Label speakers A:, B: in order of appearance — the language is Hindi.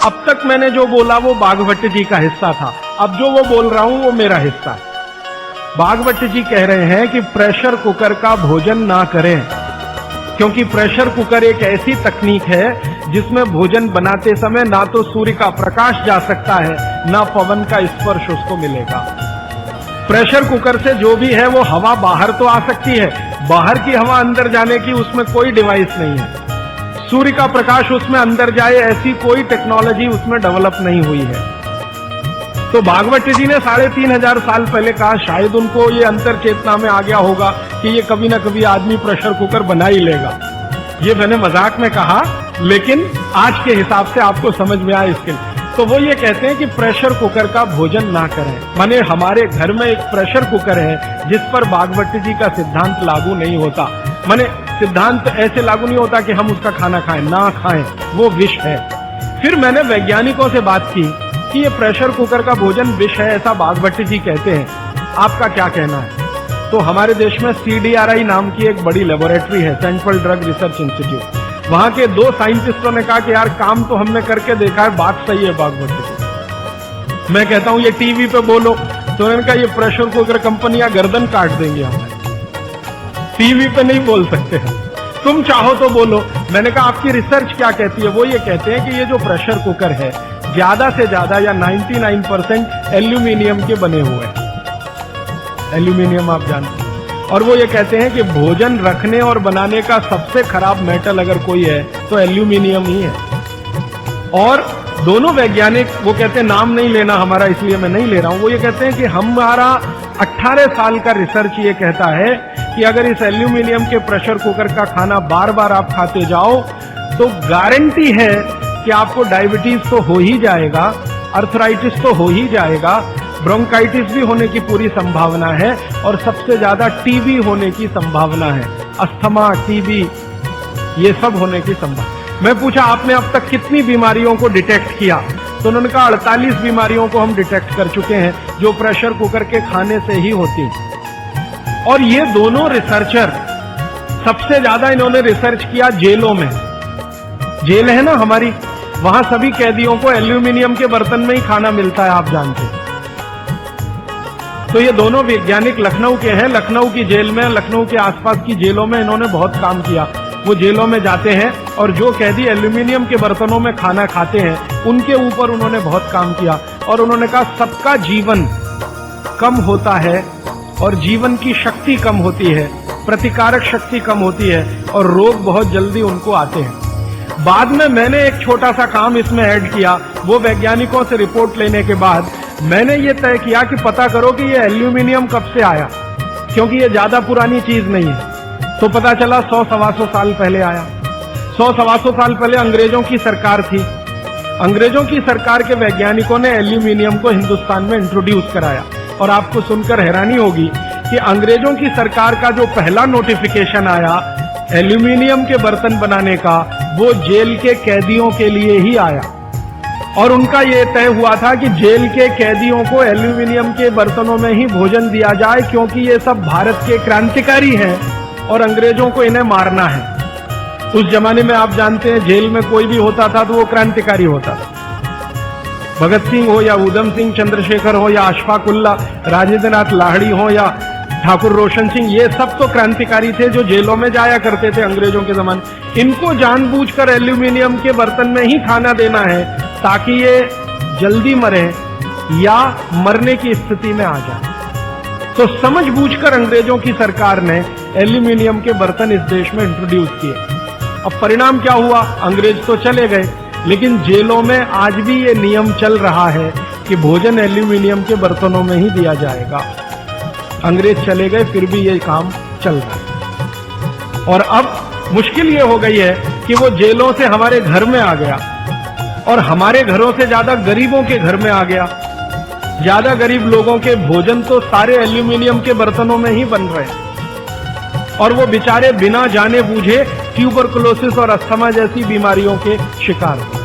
A: अब तक मैंने जो बोला वो बागभट्ट जी का हिस्सा था, अब जो वो बोल रहा हूं वो मेरा हिस्सा है। बागभट्ट जी कह रहे हैं कि प्रेशर कुकर का भोजन ना करें, क्योंकि प्रेशर कुकर एक ऐसी तकनीक है जिसमें भोजन बनाते समय ना तो सूर्य का प्रकाश जा सकता है, ना पवन का स्पर्श उसको मिलेगा। प्रेशर कुकर से जो भी है वो हवा बाहर तो आ सकती है, बाहर की हवा अंदर जाने की उसमें कोई डिवाइस नहीं है। सूर्य का प्रकाश उसमें अंदर जाए ऐसी कोई टेक्नोलॉजी उसमें डेवलप नहीं हुई है। तो भागवत जी ने 3500 साल पहले कहा, शायद उनको ये अंतर चेतना में आ गया होगा कि ये कभी ना कभी आदमी प्रेशर कुकर बना ही लेगा। ये मैंने मजाक में कहा, लेकिन आज के हिसाब से आपको समझ में आया इसके लिए। तो वो ये कहते हैं कि प्रेशर कुकर का भोजन ना करें, माने हमारे घर में एक प्रेशर कुकर है जिस पर भागवत जी का सिद्धांत लागू नहीं होता। माने सिद्धांत ऐसे लागू नहीं होता कि हम उसका खाना खाएं, ना खाएं, वो विष है। फिर मैंने वैज्ञानिकों से बात की कि ये प्रेशर कुकर का भोजन विष है, ऐसा भागवत जी कहते हैं, आपका क्या कहना है? तो हमारे देश में CDRI नाम की एक बड़ी लेबोरेटरी है, सेंट्रल ड्रग रिसर्च इंस्टीट्यूट। वहां के 2 साइंटिस्टों ने कहा कि यार काम तो हमने करके देखा है, बात सही है भागवत जी। मैं कहता हूं ये टीवी पे बोलो, तो उन्होंने कहा ये प्रेशर कुकर कंपनियां गर्दन काट देंगी हमें, टीवी पे नहीं बोल सकते हैं, तुम चाहो तो बोलो। मैंने कहा आपकी रिसर्च क्या कहती है? वो ये कहते हैं कि ये जो प्रेशर कुकर है ज्यादा से ज्यादा या 99% एल्यूमिनियम के बने हुए हैं। एल्यूमिनियम आप जानते हैं। और वो ये कहते हैं कि भोजन रखने और बनाने का सबसे खराब मेटल अगर कोई है तो एल्यूमिनियम ही है। और दोनों वैज्ञानिक, वो कहते हैं नाम नहीं लेना हमारा, इसलिए मैं नहीं ले रहा हूं, वो ये कहते हैं कि हमारा 18 साल का रिसर्च ये कहता है कि अगर इस एल्यूमिनियम के प्रेशर कुकर का खाना बार बार आप खाते जाओ तो गारंटी है कि आपको डायबिटीज तो हो ही जाएगा, अर्थराइटिस तो हो ही जाएगा, ब्रोंकाइटिस भी होने की पूरी संभावना है, और सबसे ज्यादा टीबी होने की संभावना है, अस्थमा, टीबी, ये सब होने की संभावना। मैं पूछा आपने अब तक कितनी बीमारियों को डिटेक्ट किया? तो उन्होंने कहा 48 बीमारियों को हम डिटेक्ट कर चुके हैं जो प्रेशर कुकर के खाने से ही होती हैं। और ये दोनों रिसर्चर, सबसे ज्यादा इन्होंने रिसर्च किया जेलों में। जेल है ना हमारी, वहां सभी कैदियों को एल्यूमिनियम के बर्तन में ही खाना मिलता है, आप जानते हैं। तो ये दोनों वैज्ञानिक लखनऊ के हैं, लखनऊ की जेल में, लखनऊ के आसपास की जेलों में इन्होंने बहुत काम किया। वो जेलों में जाते हैं और जो कैदी एल्यूमिनियम के बर्तनों में खाना खाते हैं उनके ऊपर उन्होंने बहुत काम किया। और उन्होंने कहा सबका जीवन कम होता है और जीवन की शक्ति कम होती है, प्रतिकारक शक्ति कम होती है और रोग बहुत जल्दी उनको आते हैं। बाद में मैंने एक छोटा सा काम इसमें ऐड किया। वो वैज्ञानिकों से रिपोर्ट लेने के बाद मैंने ये तय किया कि पता करो कि ये एल्यूमिनियम कब से आया, क्योंकि ये ज्यादा पुरानी चीज नहीं है। तो पता चला 100-125 साल पहले आया। 100-125 साल पहले अंग्रेजों की सरकार थी। अंग्रेजों की सरकार के वैज्ञानिकों ने एल्यूमिनियम को हिंदुस्तान में इंट्रोड्यूस कराया। और आपको सुनकर हैरानी होगी कि अंग्रेजों की सरकार का जो पहला नोटिफिकेशन आया एल्यूमिनियम के बर्तन बनाने का, वो जेल के कैदियों के लिए ही आया। और उनका ये तय हुआ था कि जेल के कैदियों को एल्यूमिनियम के बर्तनों में ही भोजन दिया जाए, क्योंकि ये सब भारत के क्रांतिकारी हैं और अंग्रेजों को इन्हें मारना है। उस जमाने में आप जानते हैं जेल में कोई भी होता था तो वो क्रांतिकारी होता था। भगत सिंह हो या उधम सिंह, चंद्रशेखर हो या अशफाक उल्लाह, राजेंद्र नाथ लाहिड़ी हो या ठाकुर रोशन सिंह, ये सब तो क्रांतिकारी थे जो जेलों में जाया करते थे अंग्रेजों के जमाने। इनको जानबूझकर एल्यूमिनियम के बर्तन में ही खाना देना है ताकि ये जल्दी मरे या मरने की स्थिति में आ जाए। तो समझबूझकर अंग्रेजों की सरकार ने एल्यूमिनियम के बर्तन इस देश में इंट्रोड्यूस किए। अब परिणाम क्या हुआ? अंग्रेज तो चले गए, लेकिन जेलों में आज भी ये नियम चल रहा है कि भोजन एल्यूमिनियम के बर्तनों में ही दिया जाएगा। अंग्रेज चले गए, फिर भी ये काम चल रहा है। और अब मुश्किल ये हो गई है कि वो जेलों से हमारे घर में आ गया और हमारे घरों से ज्यादा गरीबों के घर में आ गया। ज्यादा गरीब लोगों के भोजन तो सारे एल्यूमिनियम के बर्तनों में ही बन रहे हैं और वो बेचारे बिना जाने बूझे ट्यूबरकुलोसिस और अस्थमा जैसी बीमारियों के शिकार हो।